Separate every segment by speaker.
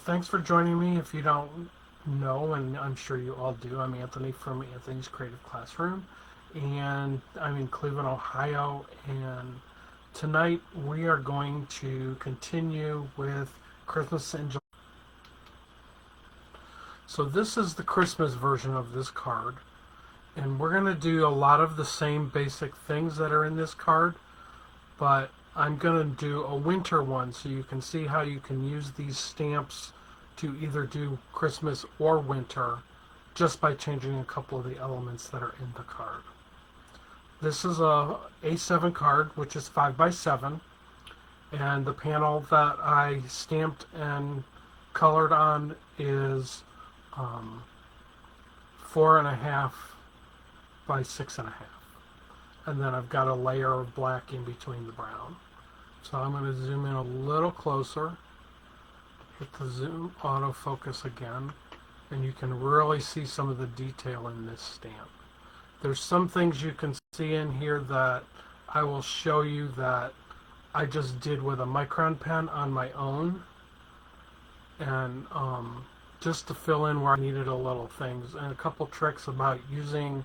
Speaker 1: thanks for joining me. If you don't know, and I'm sure you all do, I'm Anthony from Anthony's Creative Classroom, and I'm in Cleveland, Ohio, and tonight we are going to continue with Christmas in July. So this is the Christmas version of this card, and we're going to do a lot of the same basic things that are in this card, but I'm going to do a winter one so you can see how you can use these stamps to either do Christmas or winter just by changing a couple of the elements that are in the card. This is a A7 card, which is 5x7, and the panel that I stamped and colored on is 4.5 by 6.5, and then I've got a layer of black in between the brown. So I'm going to zoom in a little closer, hit the zoom autofocus again, and you can really see some of the detail in this stamp. There's some things you can see in here that I will show you that I just did with a micron pen on my own, and just to fill in where I needed a little things, and a couple tricks about using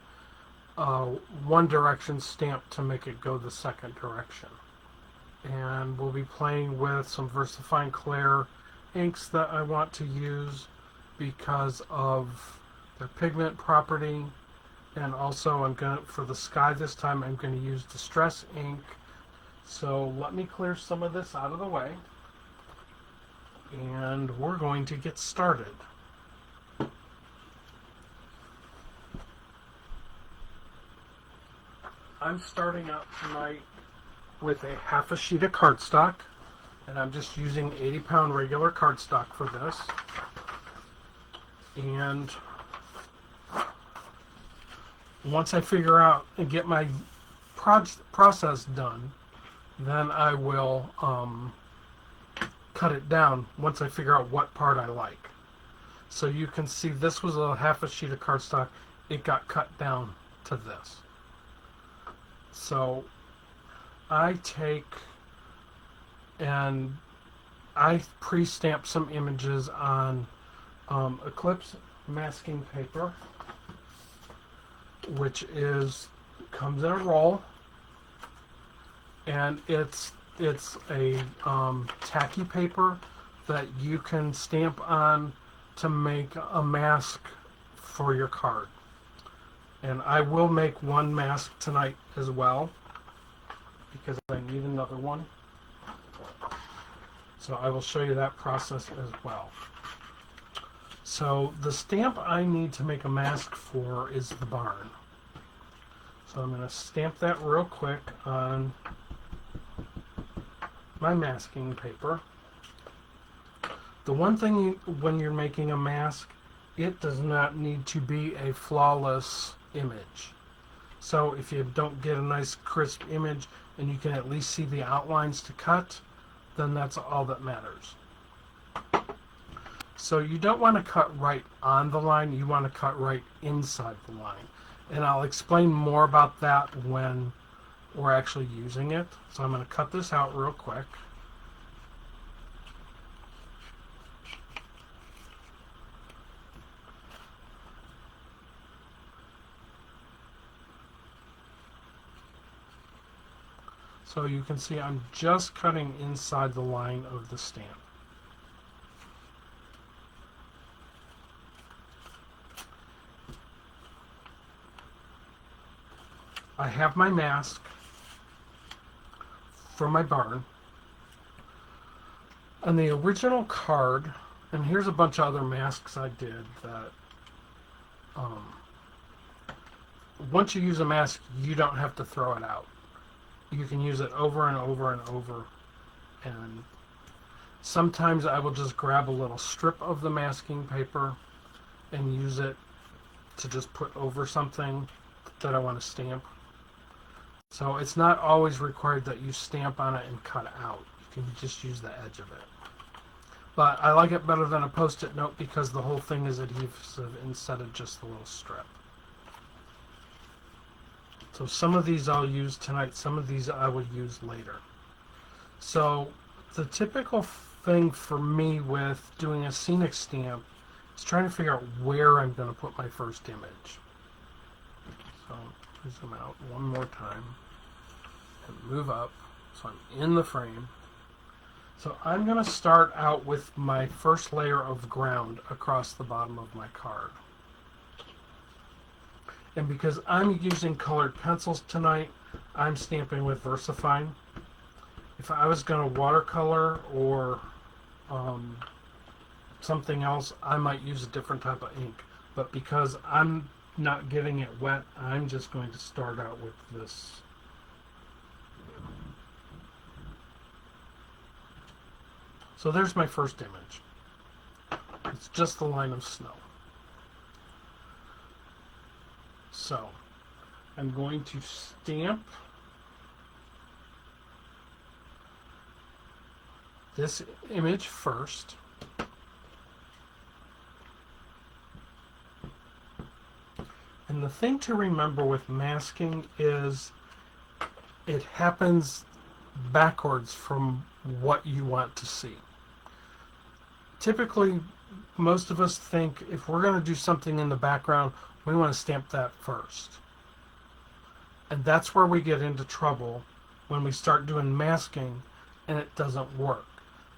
Speaker 1: one direction stamp to make it go the second direction. And we'll be playing with some Versafine Clair inks that I want to use because of their pigment property, and also I'm going to, for the sky this time, I'm going to use Distress ink. So let me clear some of this out of the way, and we're going to get started. I'm starting out tonight with a half a sheet of cardstock, and I'm just using 80-pound regular cardstock for this. And once I figure out and get my process done, then I will cut it down once I figure out what part I like. So you can see this was a half a sheet of cardstock. It got cut down to this. So I take and I pre-stamp some images on Eclipse masking paper, which comes in a roll, and it's a tacky paper that you can stamp on to make a mask for your card. And I will make one mask tonight as well, because I need another one. So I will show you that process as well. So the stamp I need to make a mask for is the barn. So I'm going to stamp that real quick on my masking paper. The one thing when you're making a mask, it does not need to be a flawless image. So if you don't get a nice crisp image and you can at least see the outlines to cut, then that's all that matters. So you don't want to cut right on the line, you want to cut right inside the line. And I'll explain more about that when we're actually using it. So I'm going to cut this out real quick. So you can see I'm just cutting inside the line of the stamp. I have my mask for my barn. On the original card, and here's a bunch of other masks I did that once you use a mask, you don't have to throw it out. You can use it over and over and over, and sometimes I will just grab a little strip of the masking paper and use it to just put over something that I want to stamp. So it's not always required that you stamp on it and cut out. You can just use the edge of it. But I like it better than a post-it note because the whole thing is adhesive instead of just the little strip. So some of these I'll use tonight, some of these I will use later. So the typical thing for me with doing a scenic stamp is trying to figure out where I'm going to put my first image. So zoom out one more time and move up so I'm in the frame. So I'm going to start out with my first layer of ground across the bottom of my card. And because I'm using colored pencils tonight, I'm stamping with Versafine. If I was going to watercolor or something else, I might use a different type of ink. But because I'm not getting it wet, I'm just going to start out with this. So there's my first image. It's just the line of snow. So I'm going to stamp this image first. And the thing to remember with masking is it happens backwards from what you want to see. Typically, most of us think if we're going to do something in the background, we want to stamp that first. And that's where we get into trouble when we start doing masking and it doesn't work,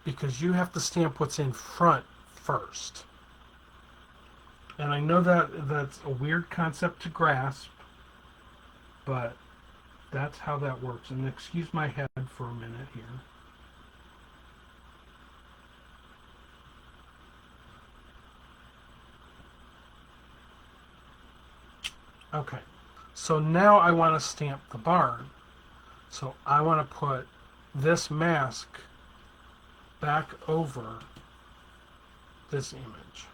Speaker 1: because you have to stamp what's in front first. And I know that that's a weird concept to grasp, but that's how that works. And excuse my head for a minute here. Okay, so now I want to stamp the barn. So I want to put this mask back over this image.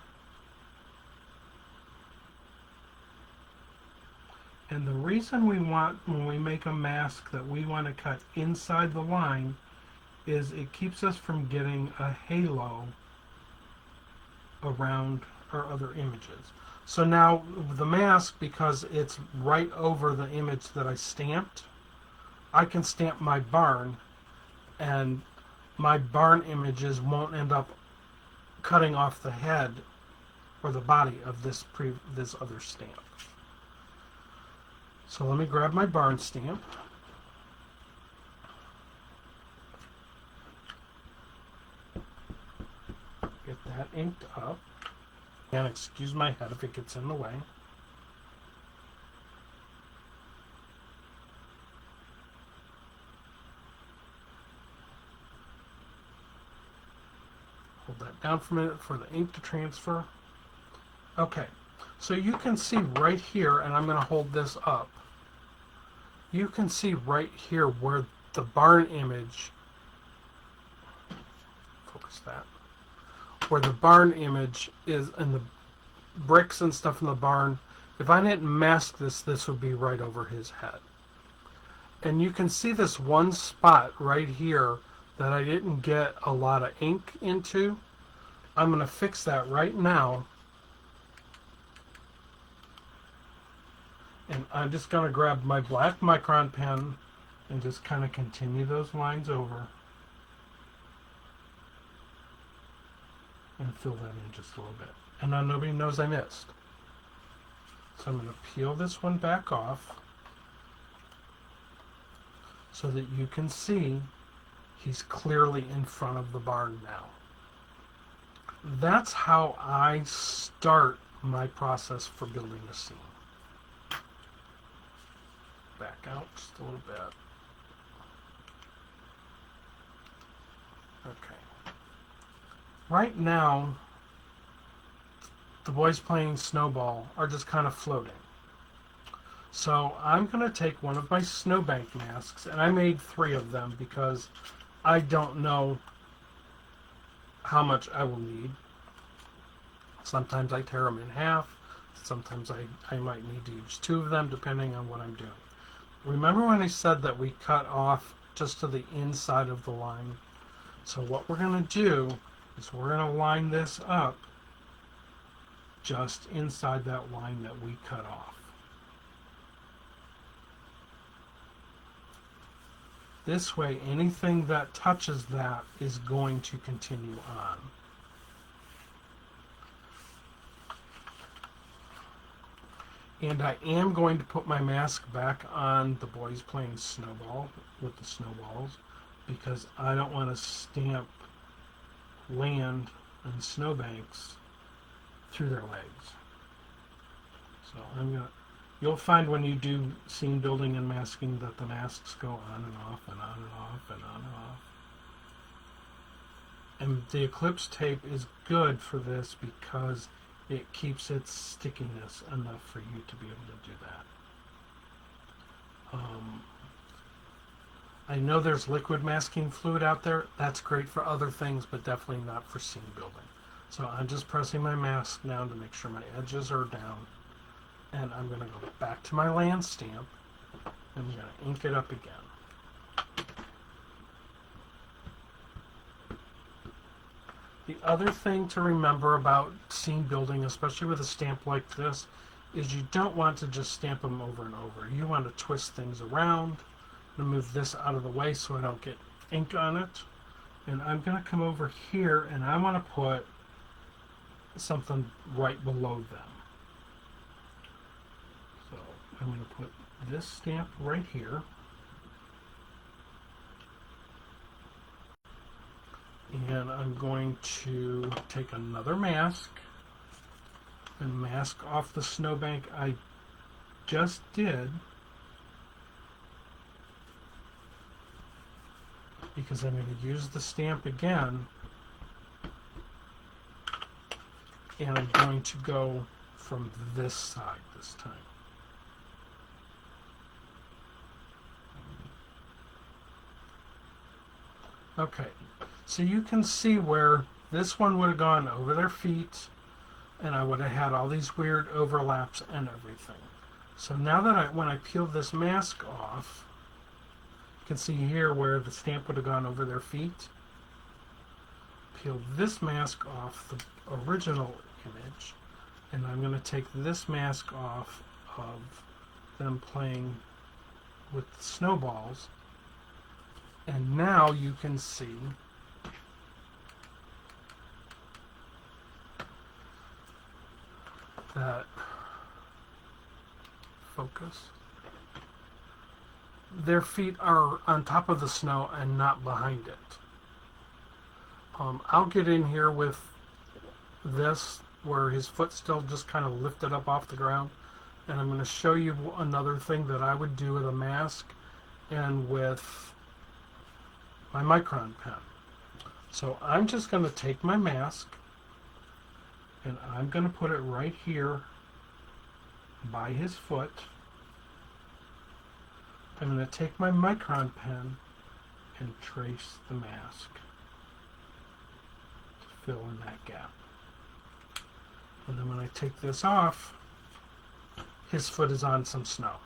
Speaker 1: And the reason we want, when we make a mask, that we want to cut inside the line is it keeps us from getting a halo around our other images. So now the mask, because it's right over the image that I stamped, I can stamp my barn and my barn images won't end up cutting off the head or the body of this other stamp. So let me grab my barn stamp. Get that inked up. And excuse my head if it gets in the way. Hold that down for a minute for the ink to transfer. Okay, so you can see right here, and I'm going to hold this up. You can see right here where the barn image, focus that, where the barn image is, and the bricks and stuff in the barn. If I didn't mask this, this would be right over his head. And you can see this one spot right here that I didn't get a lot of ink into. I'm going to fix that right now. And I'm just going to grab my black micron pen and just kind of continue those lines over. And fill that in just a little bit. And now nobody knows I missed. So I'm going to peel this one back off so that you can see he's clearly in front of the barn now. That's how I start my process for building a scene. Back out just a little bit. Okay. Right now, the boys playing snowball are just kind of floating. So I'm going to take one of my snowbank masks, and I made 3 of them because I don't know how much I will need. Sometimes I tear them in half. Sometimes I might need to use 2 of them depending on what I'm doing. Remember when I said that we cut off just to the inside of the line? So what we're going to do is we're going to line this up just inside that line that we cut off. This way, anything that touches that is going to continue on. And I am going to put my mask back on the boys playing snowball with the snowballs, because I don't want to stamp land and snowbanks through their legs. So you'll find when you do scene building and masking that the masks go on and off and on and off and on and off. And the Eclipse tape is good for this because it keeps its stickiness enough for you to be able to do that. I know there's liquid masking fluid out there. That's great for other things, but definitely not for scene building. So I'm just pressing my mask down to make sure my edges are down. And I'm going to go back to my land stamp, and I'm going to ink it up again. The other thing to remember about scene building, especially with a stamp like this, is you don't want to just stamp them over and over. You want to twist things around. I'm going to move this out of the way so I don't get ink on it. And I'm going to come over here, and I want to put something right below them. So I'm going to put this stamp right here. And I'm going to take another mask and mask off the snowbank I just did, because I'm going to use the stamp again, and I'm going to go from this side this time. Okay, so you can see where this one would have gone over their feet, and I would have had all these weird overlaps and everything. So now that when I peel this mask off, you can see here where the stamp would have gone over their feet. Peel this mask off the original image, and I'm going to take this mask off of them playing with the snowballs. And now you can see that, focus, their feet are on top of the snow and not behind it. I'll get in here with this where his foot's still just kind of lifted up off the ground, and I'm going to show you another thing that I would do with a mask and with my micron pen. So I'm just going to take my mask and I'm going to put it right here by his foot. I'm going to take my micron pen and trace the mask to fill in that gap. And then when I take this off, his foot is on some snow.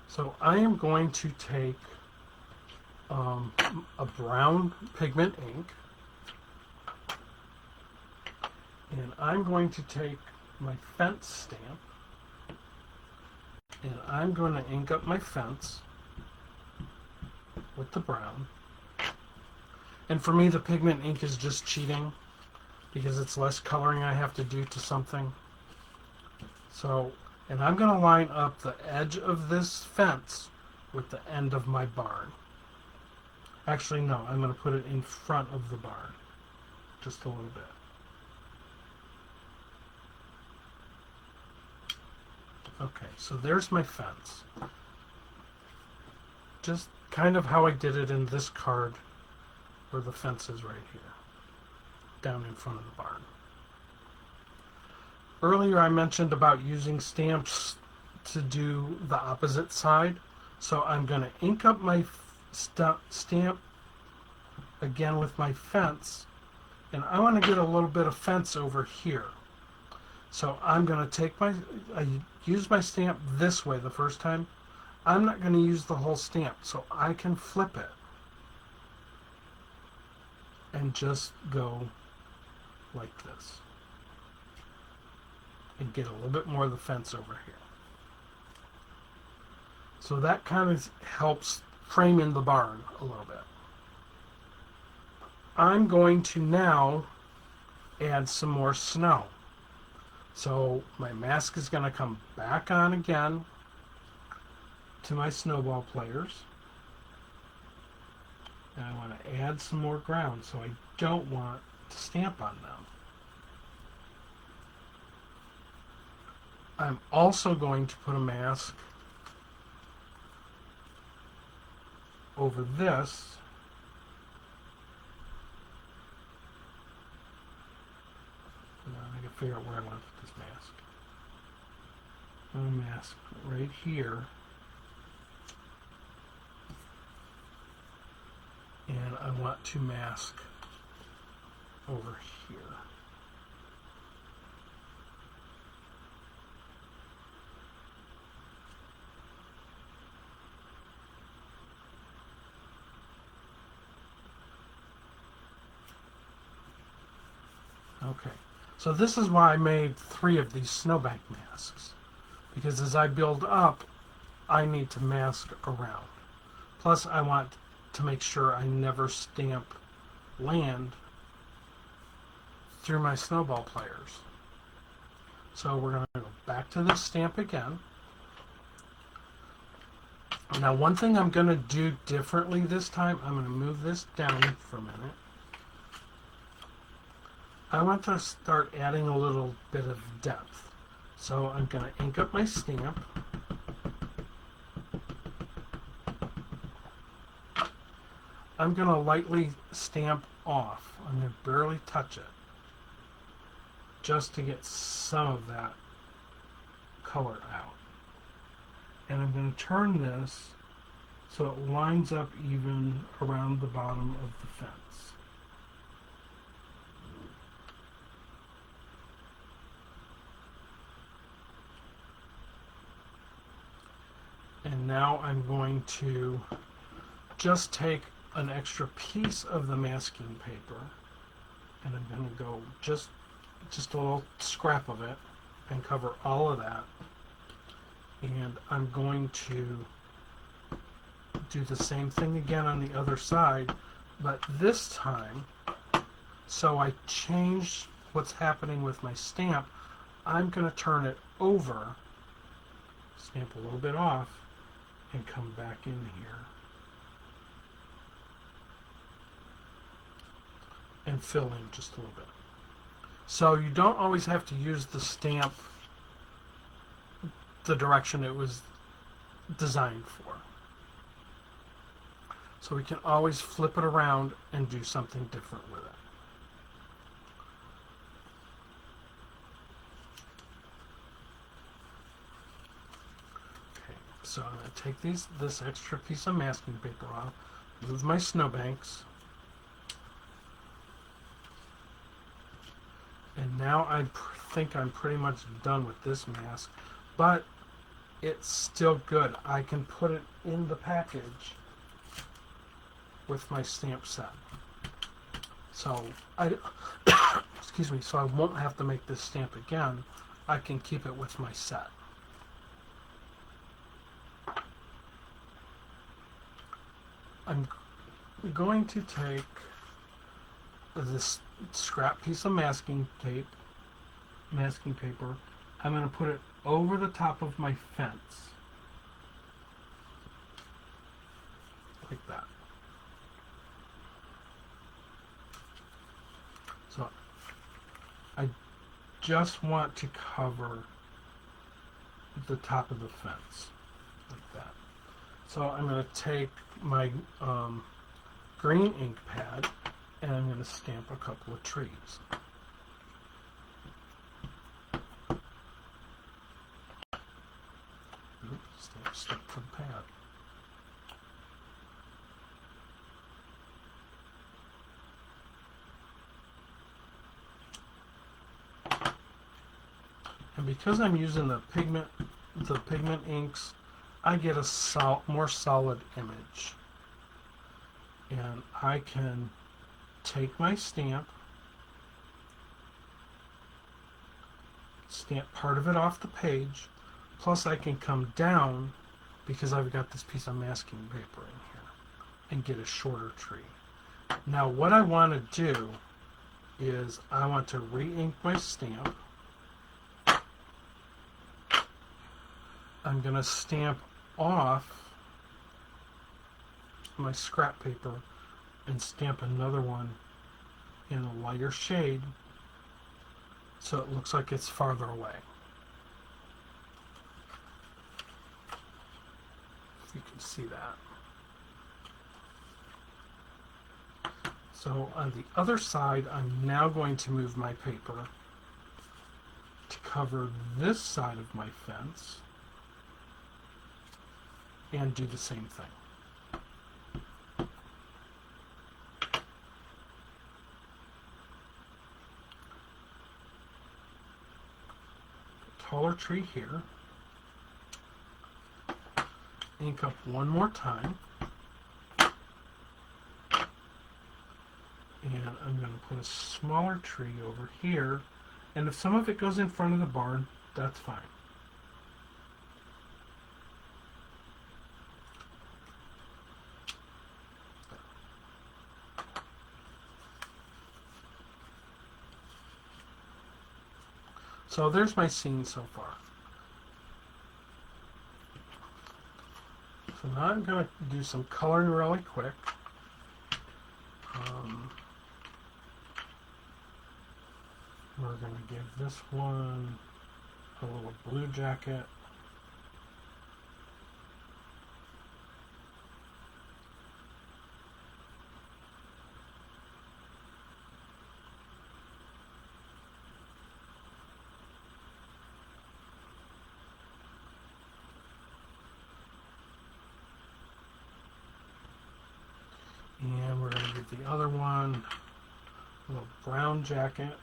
Speaker 1: So I am going to take a brown pigment ink, and I'm going to take my fence stamp, and I'm going to ink up my fence with the brown. And for me, the pigment ink is just cheating because it's less coloring I have to do to something. So, and I'm going to line up the edge of this fence with the end of my barn. Actually, no, I'm going to put it in front of the barn, just a little bit. Okay, so there's my fence. Just kind of how I did it in this card, where the fence is right here, down in front of the barn. Earlier I mentioned about using stamps to do the opposite side. So I'm going to ink up my stamp again with my fence. And I want to get a little bit of fence over here. So I'm going to take I use my stamp this way the first time. I'm not going to use the whole stamp. So I can flip it and just go like this and get a little bit more of the fence over here. So that kind of helps frame in the barn a little bit. I'm going to now add some more snow. So my mask is going to come back on again to my snowball players. And I want to add some more ground, so I don't want to stamp on them. I'm also going to put a mask over this. Now I can figure out where I want to put this mask. A mask right here. And I want to mask over here. Okay, so this is why I made 3 of these snowbank masks, because as I build up, I need to mask around. Plus, I want to make sure I never stamp land through my snowball players. So we're going to go back to this stamp again. Now, one thing I'm going to do differently this time, I'm going to move this down for a minute. I want to start adding a little bit of depth. So I'm going to ink up my stamp. I'm going to lightly stamp off. I'm going to barely touch it, just to get some of that color out. And I'm going to turn this so it lines up even around the bottom of the fence. And now I'm going to just take an extra piece of the masking paper, and I'm going to go just a little scrap of it and cover all of that. And I'm going to do the same thing again on the other side, but this time, so I changed what's happening with my stamp, I'm going to turn it over, stamp a little bit off, and come back in here and fill in just a little bit. So you don't always have to use the stamp the direction it was designed for. So we can always flip it around and do something different with it. Okay, so I'm going to take this extra piece of masking paper off, move my snowbanks, and now I think I'm pretty much done with this mask, but it's still good. I can put it in the package with my stamp set. So excuse me, so I won't have to make this stamp again. I can keep it with my set. I'm going to take this scrap piece of masking paper. I'm going to put it over the top of my fence, like that. So I just want to cover the top of the fence, like that. So I'm going to take my green ink pad and I'm going to stamp a couple of trees. Oops, stamp for the pad. And because I'm using the pigment inks, I get a more solid image. And I can take my stamp stamp part of it off the page, plus I can come down because I've got this piece of masking paper in here and get a shorter tree. Now what I want to do is I want to re-ink my stamp. I'm going to stamp off my scrap paper and stamp another one in a lighter shade so it looks like it's farther away. If you can see that. So on the other side, I'm now going to move my paper to cover this side of my fence and do the same thing. Taller tree here. Ink up one more time. And I'm going to put a smaller tree over here. And if some of it goes in front of the barn, that's fine. So there's my scene so far. So now I'm going to do some coloring really quick. We're going to give this one a little blue jacket. And we're going to give the other one a little brown jacket.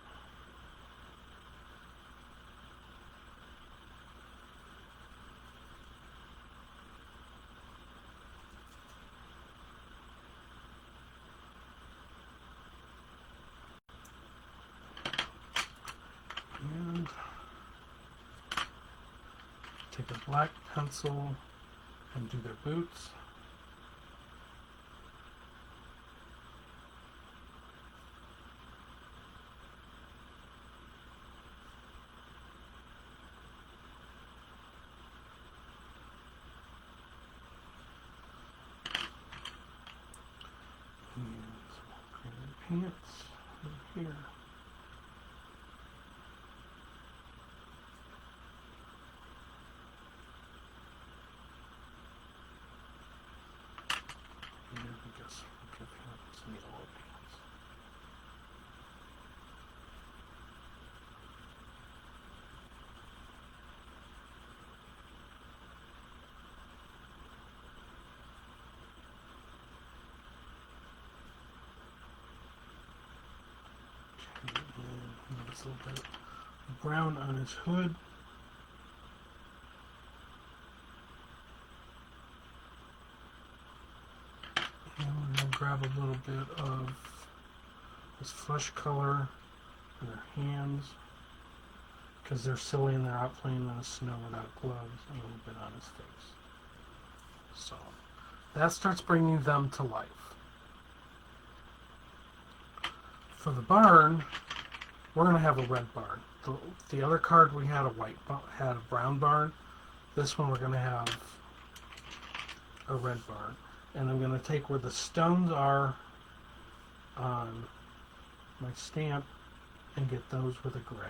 Speaker 1: And take a black pencil and do their boots. And pants over here. And I guess we'll give him some yellow pants. And notice a little bit of brown on his hood. And we're going to grab a little bit of this flesh color in their hands because they're silly and they're out playing in the snow without gloves, and a little bit on his face. So that starts bringing them to life. For the barn, we're going to have a red barn. The other card we had a brown barn. This one we're going to have a red barn. And I'm going to take where the stones are on my stamp and get those with a gray.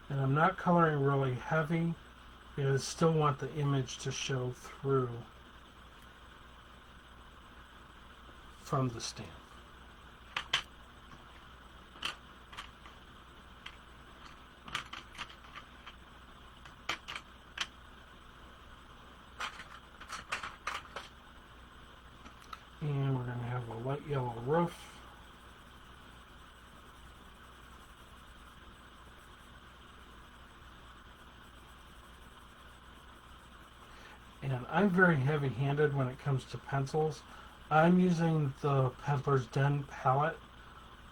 Speaker 1: And I'm not coloring really heavy because I still want the image to show through from the stamp. And we're going to have a light yellow roof. And I'm very heavy-handed when it comes to pencils. I'm using the Peddlers Den palette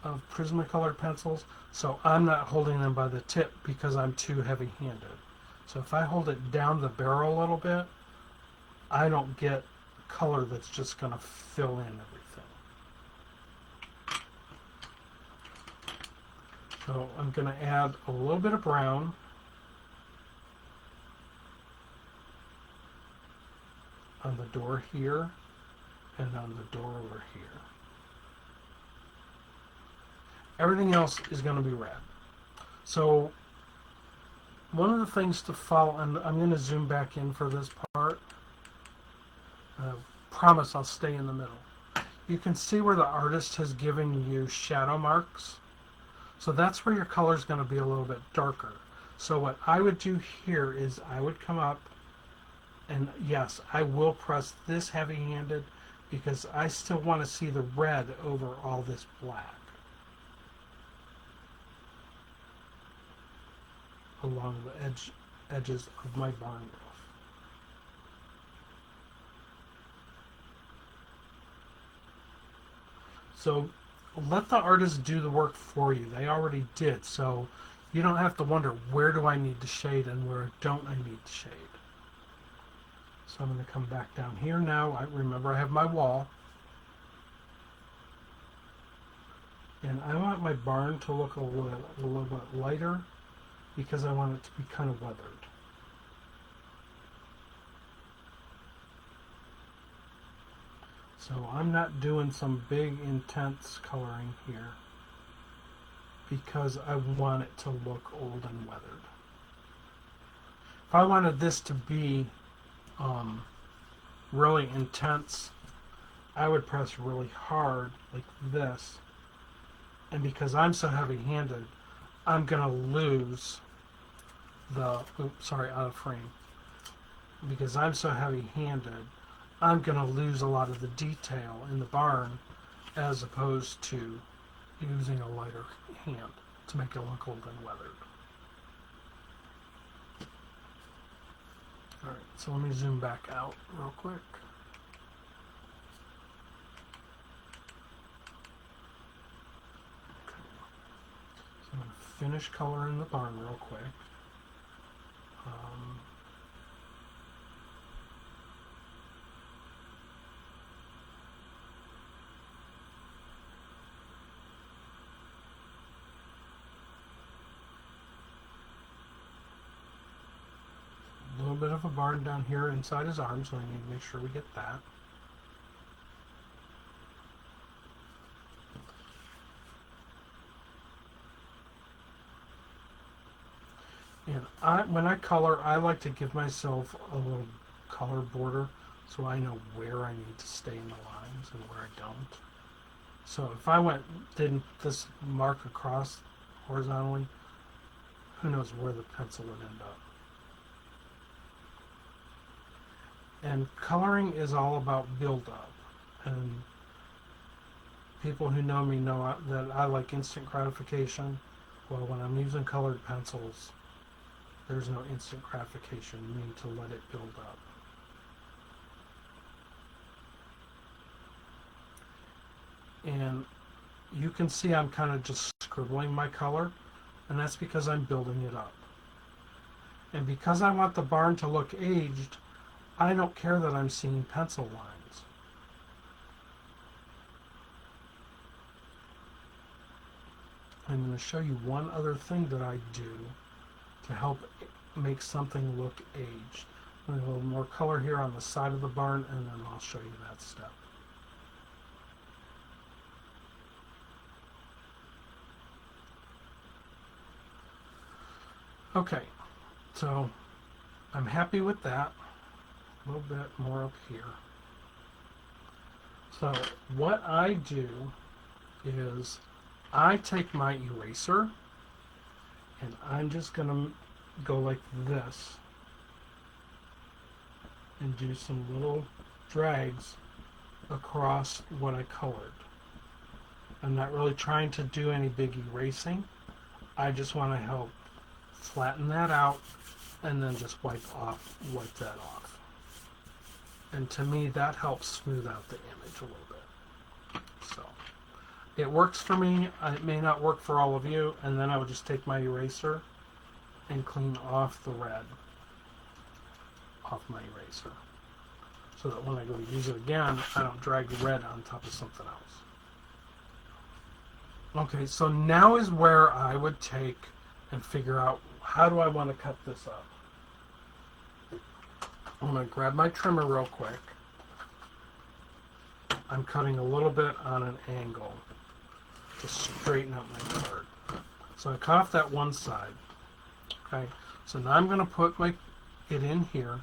Speaker 1: of Prisma pencils, so I'm not holding them by the tip because I'm too heavy-handed. So if I hold it down the barrel a little bit, I don't get color that's just going to fill in everything. So I'm going to add a little bit of brown. On the door here and on the door over here. Everything else is going to be red. So one of the things to follow, and I'm going to zoom back in for this part. Promise I'll stay in the middle. You can see where the artist has given you shadow marks. So that's where your color is going to be a little bit darker. So what I would do here is I would come up, and yes, I will press this heavy-handed because I still want to see the red over all this black along the edges of my barn roof. So let the artist do the work for you. They already did, so you don't have to wonder, where do I need to shade and where don't I need to shade. So I'm going to come back down here now. Remember I have my wall. And I want my barn to look a little bit lighter because I want it to be kind of weathered. So I'm not doing some big intense coloring here because I want it to look old and weathered. If I wanted this to be really intense, I would press really hard like this, and because I'm so heavy-handed, I'm gonna lose the out of frame. Because I'm so heavy-handed, I'm gonna lose a lot of the detail in the barn as opposed to using a lighter hand to make it look old and weathered. Alright, so let me zoom back out real quick. Okay. So I'm going to finish coloring the barn real quick. A little bit of a barn down here inside his arm, so I need to make sure we get that. And when I color, I like to give myself a little color border so I know where I need to stay in the lines and where I don't. So if I didn't this mark across horizontally, who knows where the pencil would end up. And coloring is all about build-up. And people who know me know that I like instant gratification. Well, when I'm using colored pencils, there's no instant gratification. You need to let it build up. And you can see I'm kind of just scribbling my color, and that's because I'm building it up. And because I want the barn to look aged, I don't care that I'm seeing pencil lines. I'm going to show you one other thing that I do to help make something look aged. A little more color here on the side of the barn, and then I'll show you that step. Okay, so I'm happy with that. A little bit more up here. So what I do is I take my eraser and I'm just going to go like this and do some little drags across what I colored. I'm not really trying to do any big erasing. I just want to help flatten that out and then just wipe that off. And to me, that helps smooth out the image a little bit. So It works for me. It may not work for all of you. And then I would just take my eraser and clean off the red off my eraser, so that when I go to use it again, I don't drag the red on top of something else. Okay, so now is where I would take and figure out, how do I want to cut this up? I'm going to grab my trimmer real quick. I'm cutting a little bit on an angle to straighten out my card. So I cut off that one side. Okay, so now I'm going to put it in here,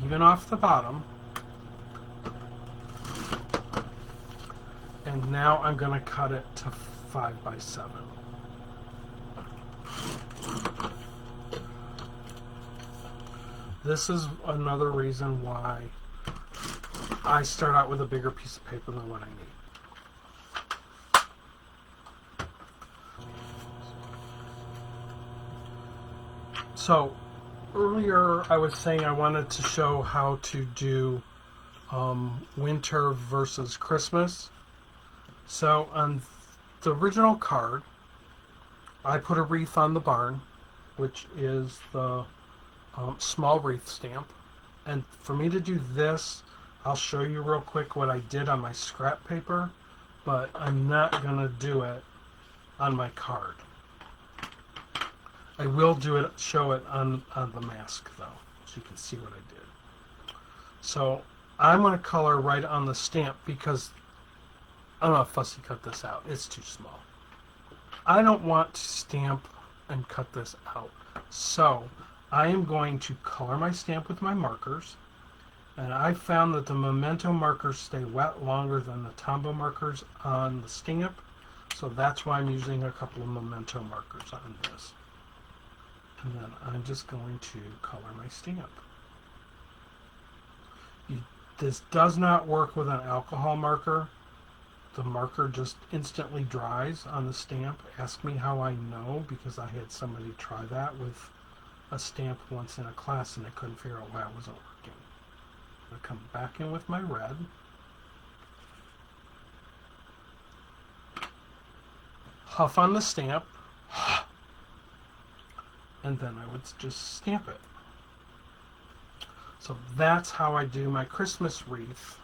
Speaker 1: even off the bottom. And now I'm going to cut it to 5 by 7. This is another reason why I start out with a bigger piece of paper than what I need. So earlier I was saying I wanted to show how to do winter versus Christmas. So on the original card, I put a wreath on the barn, which is the small wreath stamp. And for me to do this, I'll show you real quick what I did on my scrap paper, but I'm not going to do it on my card. I will show it on the mask though, so you can see what I did. So I'm going to color right on the stamp because I'm going to fussy cut this out. It's too small. I don't want to stamp and cut this out. So I am going to color my stamp with my markers. And I found that the Memento markers stay wet longer than the Tombow markers on the stamp. So that's why I'm using a couple of Memento markers on this. And then I'm just going to color my stamp. This does not work with an alcohol marker. The marker just instantly dries on the stamp. Ask me how I know, because I had somebody try that with a stamp once in a class and I couldn't figure out why it wasn't working. I'm going to come back in with my red. Huff on the stamp. And then I would just stamp it. So that's how I do my Christmas wreath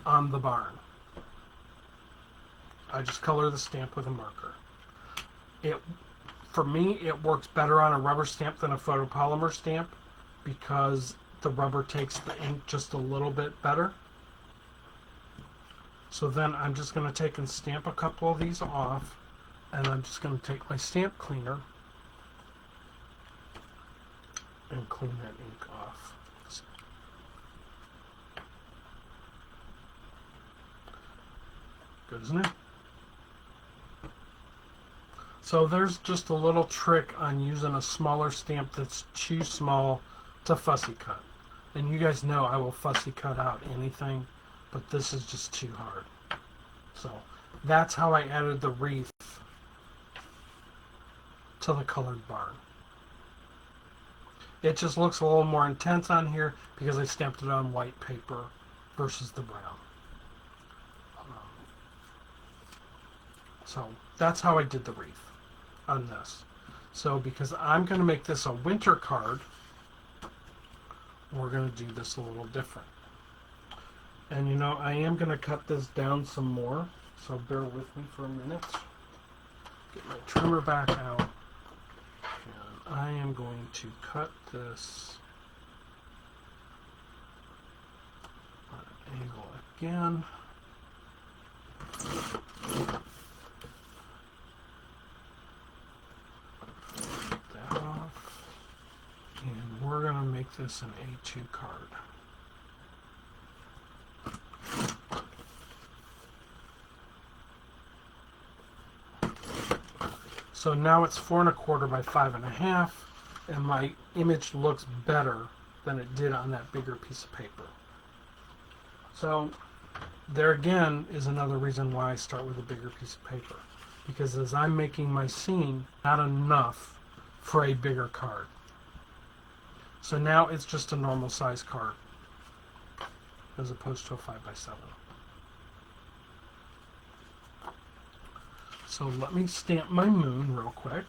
Speaker 1: on the barn. I just color the stamp with a marker. For me, it works better on a rubber stamp than a photopolymer stamp because the rubber takes the ink just a little bit better. So then I'm just going to take and stamp a couple of these off, and I'm just going to take my stamp cleaner and clean that ink off. Good, isn't it? So there's just a little trick on using a smaller stamp that's too small to fussy cut. And you guys know I will fussy cut out anything, but this is just too hard. So that's how I added the wreath to the colored barn. It just looks a little more intense on here because I stamped it on white paper versus the brown. So that's how I did the wreath on this. So because I'm going to make this a winter card, we're going to do this a little different. And you know, I am going to cut this down some more, so bear with me for a minute. Get my trimmer back out. I am going to cut this on an angle again. Take that off. And we're going to make this an A2 card. So now it's 4 1/4 by 5 1/2, and my image looks better than it did on that bigger piece of paper. So there again is another reason why I start with a bigger piece of paper, because as I'm making my scene, not enough for a bigger card. So now it's just a normal size card as opposed to a 5 by 7. So let me stamp my moon real quick.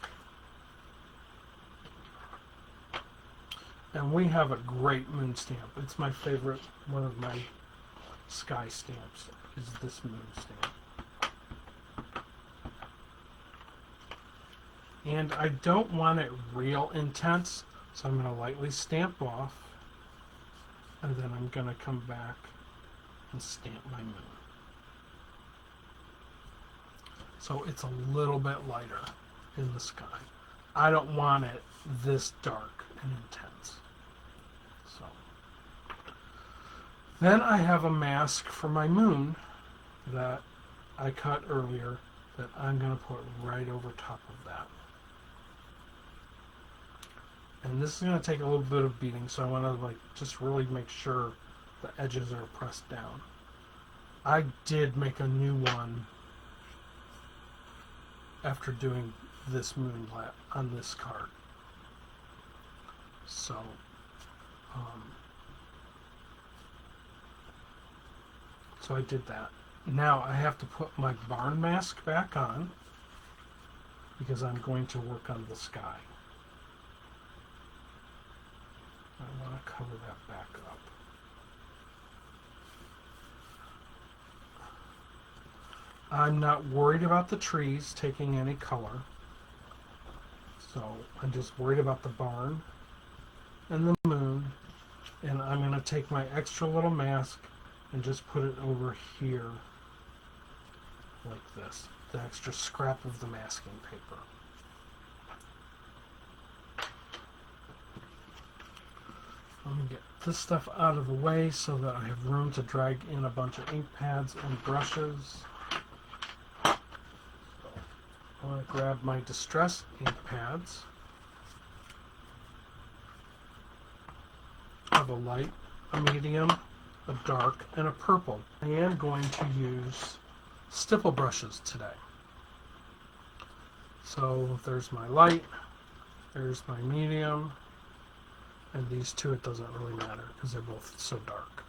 Speaker 1: And we have a great moon stamp. It's my favorite, one of my sky stamps is this moon stamp. And I don't want it real intense, so I'm going to lightly stamp off, and then I'm going to come back and stamp my moon. So it's a little bit lighter in the sky. I don't want it this dark and intense. So then I have a mask for my moon that I cut earlier that I'm going to put right over top of that. And this is going to take a little bit of beating, so I want to just really make sure the edges are pressed down. I did make a new one after doing this moon on this card. So, so I did that. Now I have to put my barn mask back on because I'm going to work on the sky. I want to cover that back up. I'm not worried about the trees taking any color. So I'm just worried about the barn and the moon. And I'm going to take my extra little mask and just put it over here like this. The extra scrap of the masking paper. Let me get this stuff out of the way so that I have room to drag in a bunch of ink pads and brushes. I want to grab my Distress ink pads. I have a light, a medium, a dark, and a purple. I am going to use stipple brushes today. So there's my light, there's my medium, and these two, it doesn't really matter because they're both so dark.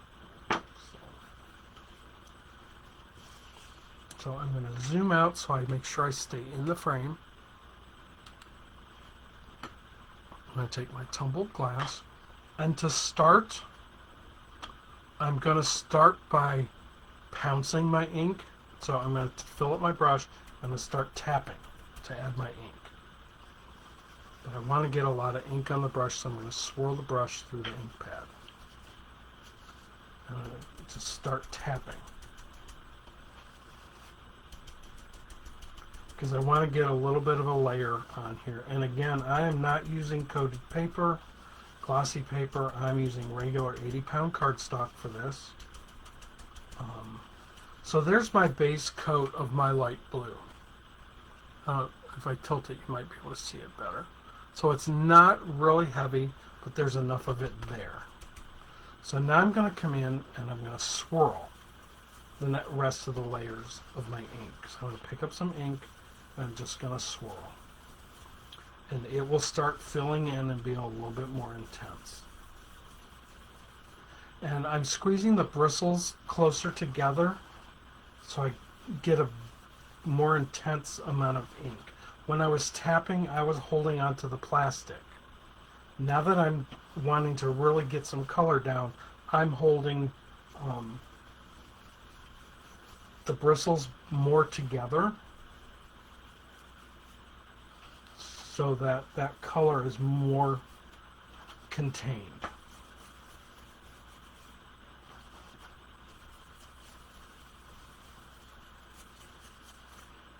Speaker 1: So I'm going to zoom out so I make sure I stay in the frame. I'm going to take my tumbled glass. And to start, I'm going to start by pouncing my ink. So I'm going to fill up my brush. I'm going to start tapping to add my ink. But I want to get a lot of ink on the brush, so I'm going to swirl the brush through the ink pad. And I'm going to just start tapping. Because I want to get a little bit of a layer on here. And again, I am not using coated paper, glossy paper. I'm using regular 80-pound cardstock for this. So there's my base coat of my light blue. If I tilt it, you might be able to see it better. So it's not really heavy, but there's enough of it there. So now I'm going to come in and I'm going to swirl the rest of the layers of my ink. So I'm going to pick up some ink and I'm just going to swirl. And it will start filling in and being a little bit more intense. And I'm squeezing the bristles closer together so I get a more intense amount of ink. When I was tapping, I was holding onto the plastic. Now that I'm wanting to really get some color down, I'm holding the bristles more together so that that color is more contained.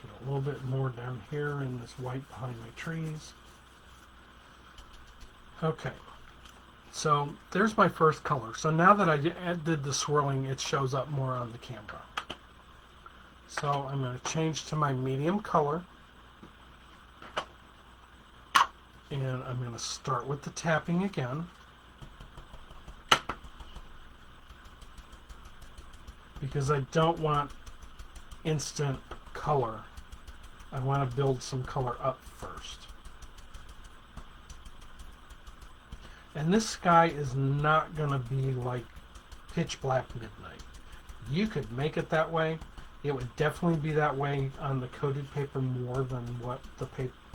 Speaker 1: A little bit more down here in this white behind my trees. Okay, so there's my first color. So now that I did the swirling, it shows up more on the camera. So I'm going to change to my medium color. And I'm going to start with the tapping again. Because I don't want instant color. I want to build some color up first. And this sky is not going to be like pitch black midnight. You could make it that way, It would definitely be that way on the coated paper more than what the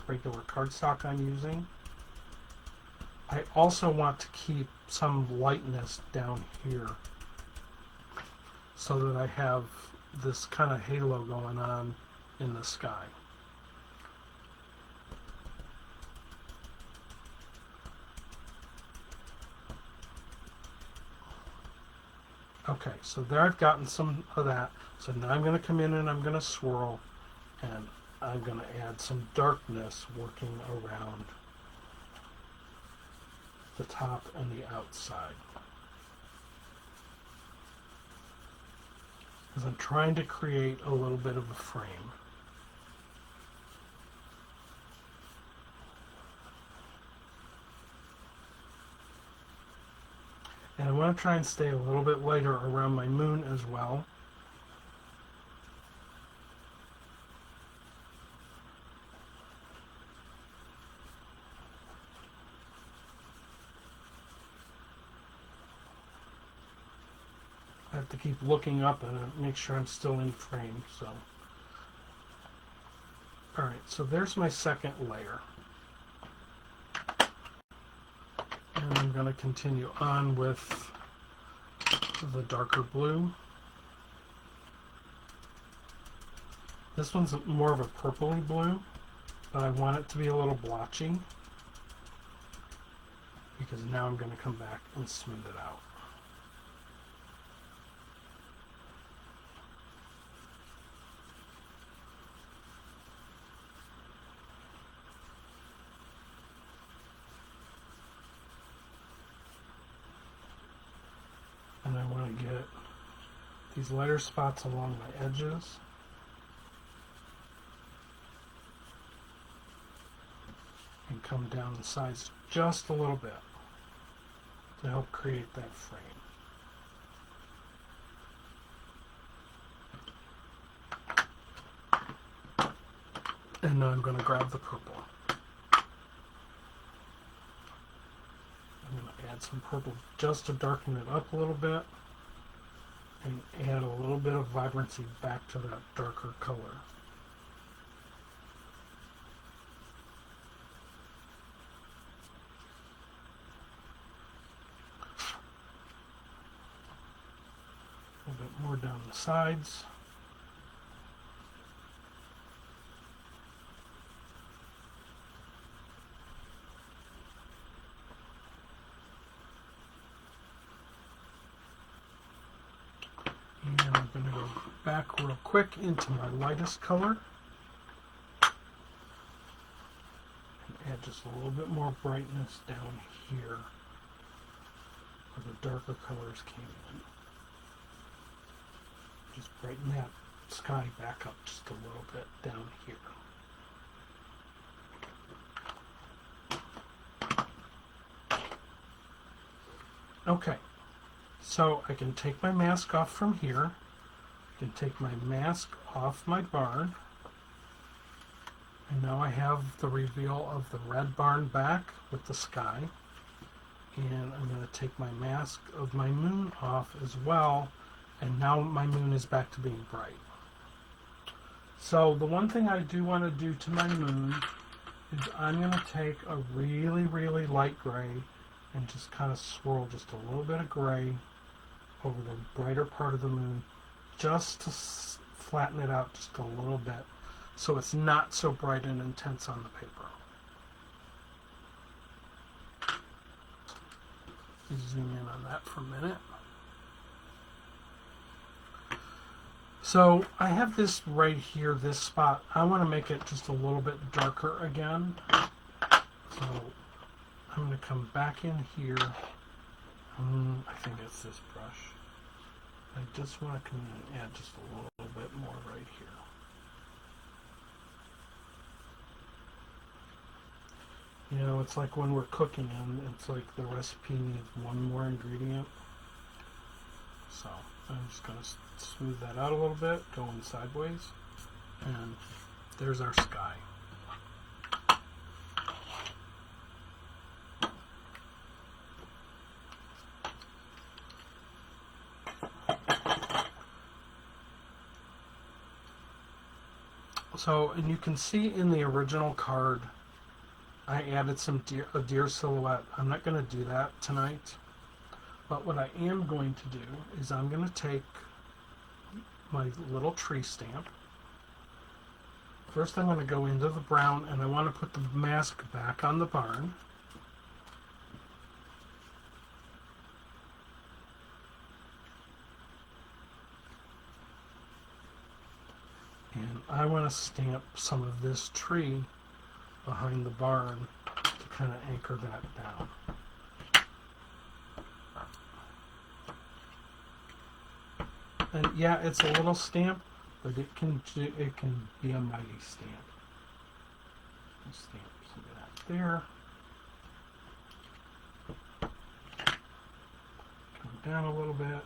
Speaker 1: regular cardstock I'm using. I also want to keep some lightness down here so that I have this kind of halo going on in the sky. Okay, so there I've gotten some of that. So now I'm going to come in and I'm going to swirl, and I'm going to add some darkness working around the top and the outside. Because I'm trying to create a little bit of a frame. And I want to try and stay a little bit lighter around my moon as well. I have to keep looking up and make sure I'm still in frame. So, all right, so there's my second layer. And I'm going to continue on with the darker blue. This one's more of a purpley blue, but I want it to be a little blotchy because now I'm going to come back and smooth it out. And I want to get these lighter spots along my edges. And come down the sides just a little bit to help create that frame. And now I'm going to grab the purple. I'm going to add some purple just to darken it up a little bit and add a little bit of vibrancy back to that darker color. A little bit more down the sides. And I'm going to go back real quick into my lightest color and add just a little bit more brightness down here where the darker colors came in. Just brighten that sky back up just a little bit down here. Okay, so I can take my mask off from here. I can take my mask off my barn. And now I have the reveal of the red barn back with the sky. And I'm going to take my mask of my moon off as well. And now my moon is back to being bright. So the one thing I do want to do to my moon is I'm going to take a really, really light gray and just kind of swirl just a little bit of gray over the brighter part of the moon just to flatten it out just a little bit so it's not so bright and intense on the paper. Zoom in on that for a minute. So I have this right here, this spot. I want to make it just a little bit darker again. So I'm going to come back in here. I think it's this brush. I just want to come in and add just a little bit more right here. You know, it's like when we're cooking and it's like the recipe needs one more ingredient. So I'm just going to smooth that out a little bit, going sideways, and there's our sky. So, and you can see in the original card, I added a deer silhouette. I'm not going to do that tonight. But what I am going to do is I'm going to take my little tree stamp. First I'm going to go into the brown, and I want to put the mask back on the barn. And I want to stamp some of this tree behind the barn to kind of anchor that down. And yeah, it's a little stamp, but it can be a mighty stamp. Stamp some of that there. Come down a little bit.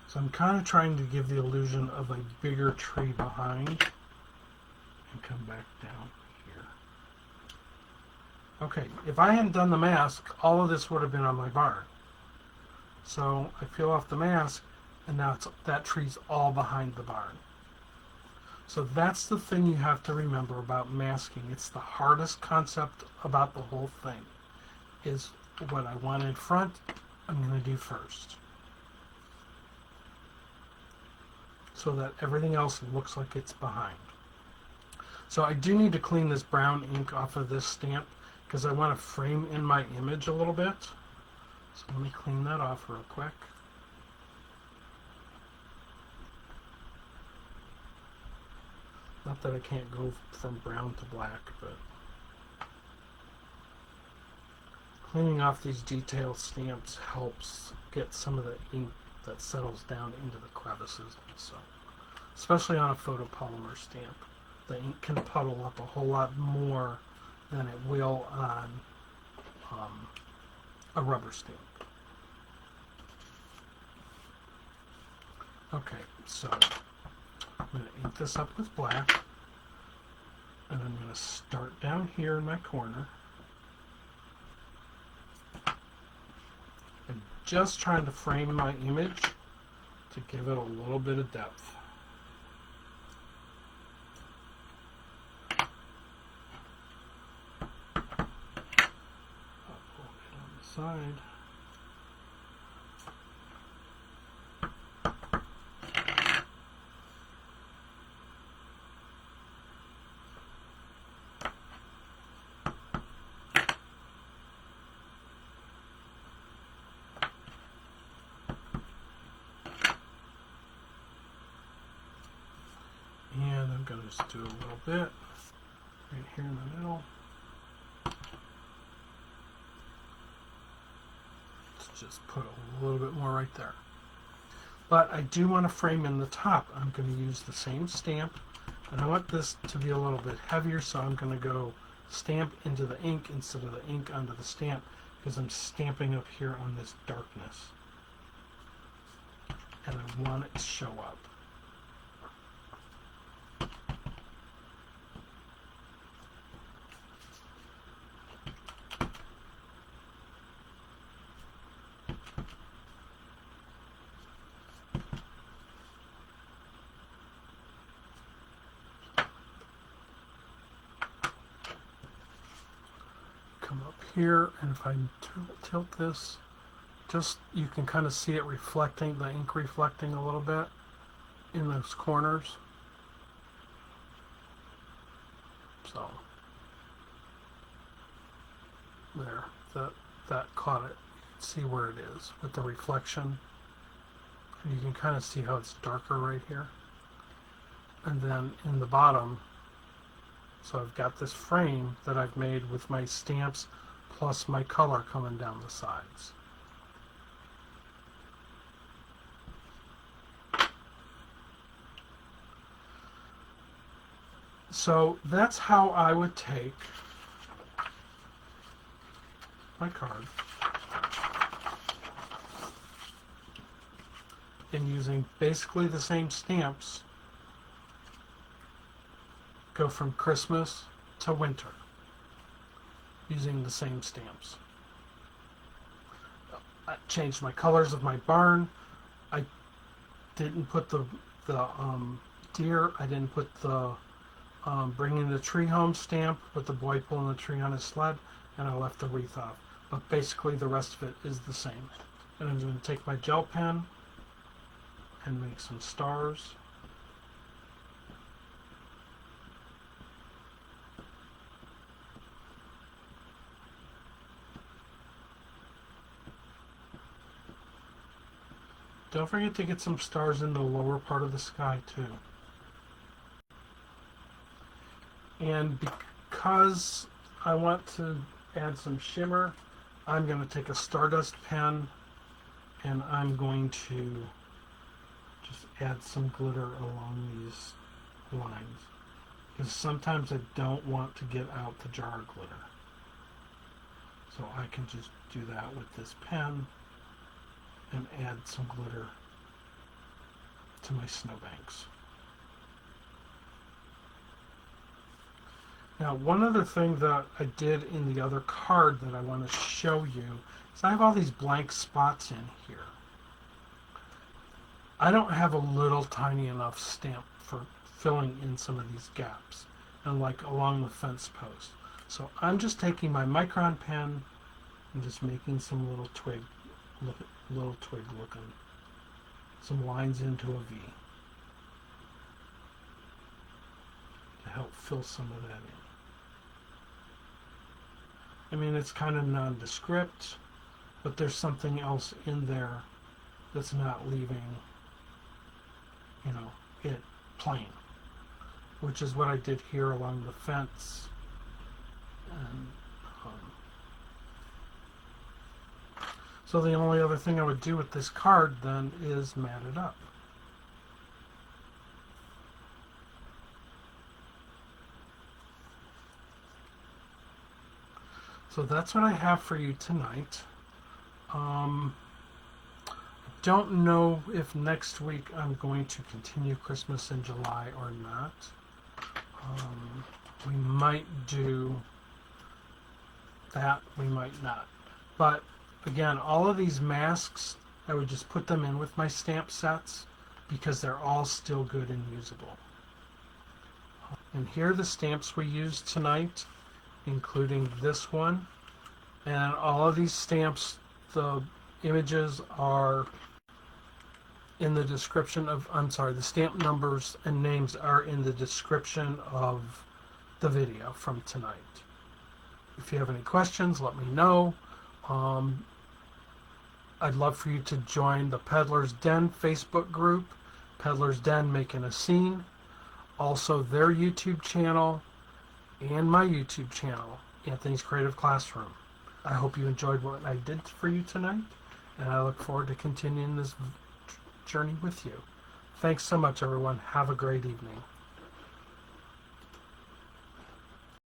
Speaker 1: So I'm kind of trying to give the illusion of a bigger tree behind, and come back down here. Okay, if I hadn't done the mask, all of this would have been on my barn. So I peel off the mask, and now that tree's all behind the barn. So that's the thing you have to remember about masking. It's the hardest concept about the whole thing, is what I want in front, I'm going to do first, so that everything else looks like it's behind. So I do need to clean this brown ink off of this stamp, because I want to frame in my image a little bit. So let me clean that off real quick. Not that I can't go from brown to black, but cleaning off these detailed stamps helps get some of the ink that settles down into the crevices. So, especially on a photopolymer stamp, the ink can puddle up a whole lot more than it will on a rubber stamp. Okay, so I'm going to ink this up with black, and I'm going to start down here in my corner, and just trying to frame my image to give it a little bit of depth. I'll pull it on the side. And I'm going to just do a little bit right here in the middle. Let's just put a little bit more right there. But I do want to frame in the top. I'm going to use the same stamp, and I want this to be a little bit heavier, so I'm going to go stamp into the ink instead of the ink onto the stamp, because I'm stamping up here on this darkness. And I want it to show up. Come up here, and if I tilt this, just you can kind of see it reflecting, the ink reflecting a little bit in those corners. So there, that caught it. You can see where it is with the reflection, and you can kind of see how it's darker right here. And then in the bottom, so I've got this frame that I've made with my stamps plus my color coming down the sides. So that's how I would take my card and, using basically the same stamps, go from Christmas to winter using the same stamps. I changed my colors of my barn. I didn't put the deer. I didn't put the bringing the tree home stamp with the boy pulling the tree on his sled, and I left the wreath off. But basically the rest of it is the same. And I'm going to take my gel pen and make some stars. Don't forget to get some stars in the lower part of the sky too. And because I want to add some shimmer, I'm going to take a Stardust pen and I'm going to just add some glitter along these lines. Because sometimes I don't want to get out the jar of glitter. So I can just do that with this pen and add some glitter to my snowbanks. Now, one other thing that I did in the other card that I want to show you is I have all these blank spots in here. I don't have a little tiny enough stamp for filling in some of these gaps, and like along the fence post. So I'm just taking my micron pen and just making some little twig looking, some lines into a V to help fill some of that in. I mean, it's kind of nondescript, but there's something else in there that's not leaving, you know, it plain, which is what I did here along the fence. And so the only other thing I would do with this card then is mat it up. So that's what I have for you tonight. I don't know if next week I'm going to continue Christmas in July or not. We might do that, we might not. But again, all of these masks, I would just put them in with my stamp sets because they're all still good and usable. And here are the stamps we used tonight, including this one. And all of these stamps, the images are in the description of, the stamp numbers and names are in the description of the video from tonight. If you have any questions, let me know. I'd love for you to join the Peddlers Den Facebook group, Peddlers Den Making a Scene, also their YouTube channel, and my YouTube channel, Anthony's Creative Classroom. I hope you enjoyed what I did for you tonight, and I look forward to continuing this journey with you. Thanks so much, everyone. Have a great evening.